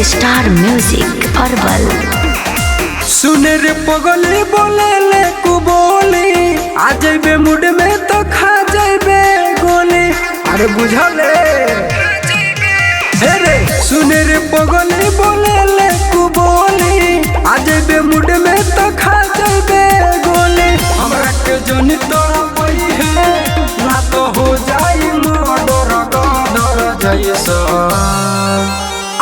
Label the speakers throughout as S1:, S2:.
S1: Star music herbal.
S2: सुने रे पगली बोले ले कु बोली आ जाइबे मूड में तो खा जाइबे गोली। अरे बुझले हे रे सुने रे पगली बोले ले कु बोली आ जाइबे मूड में तो खा जाइबे गोली। हमरा के जोनी तोड़ा पई है ना तो हो जाई मर्डर गदर जैसा।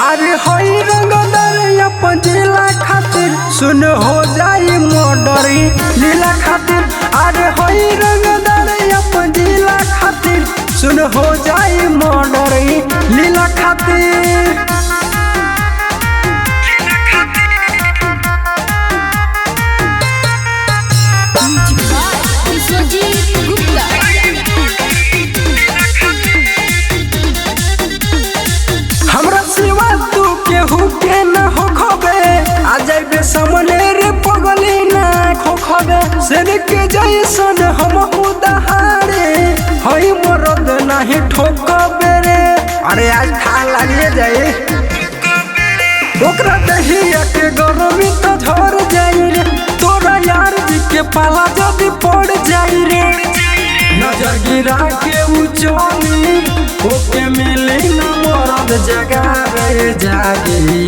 S2: अरे होई रंगदार अपन जिला खातिर सुन हो जाई मर्डरी लीला खातिर। अरे होई रंगदार अपन जिला खातिर सुन हो जाई मर्डरी लीला खातिर। हमरा सिवा तू केहू के न हो खबे आ जाइबे सामने रे पगली ना खोखबे। शेर के जैसन हम दहाड़े हई मरद नहीं ठोकबे रे। अरे आज खा लागे जाए ओकरा दहिया के गरमी तो झड़ जाई रे। तोरा यार जी के पाला जदी पड़ जाई रे। नजर गिरा के उचोनी ओके मिली न मरद जगावे जागी।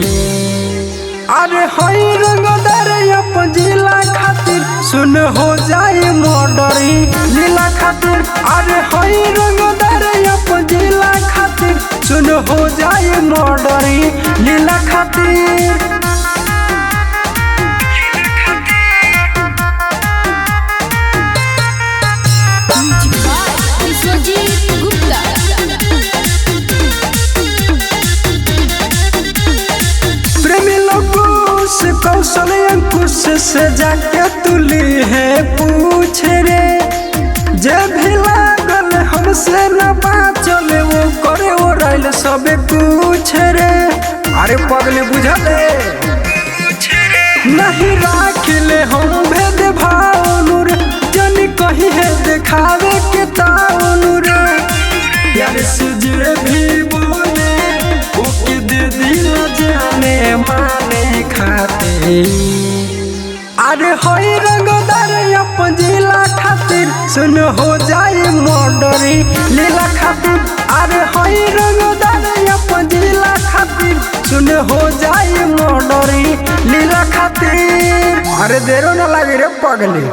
S2: अरे हई रंगदार अपन जिला खातिर सुन हो जाई मर्डरी लीला खातिर। अरे हई रंगदार अपन जिला खातिर सुन हो जाई मर्डरी लीला खातिर। कौशल अंकुश से जाके तुली है पूछ रे। जे भी लागल हमसे न बाचल वो करे वो रैल सब कुछ रे। अरे पगले बुझले नहीं राखिले हम भेद भावनु रे। जन कही है देखावे के ताउनु रे। यार से जे भी बोले ओके दे दिल जाने माने खातिर। अरे होई रंगदार अपन जिला खातिर सुन हो जाई मर्डरी लीला खातिर। अरे होई रंगदार अपन जिला खातिर सुन हो जाई मर्डरी लीला खातिर। अरे देरो न लागे रे पगली।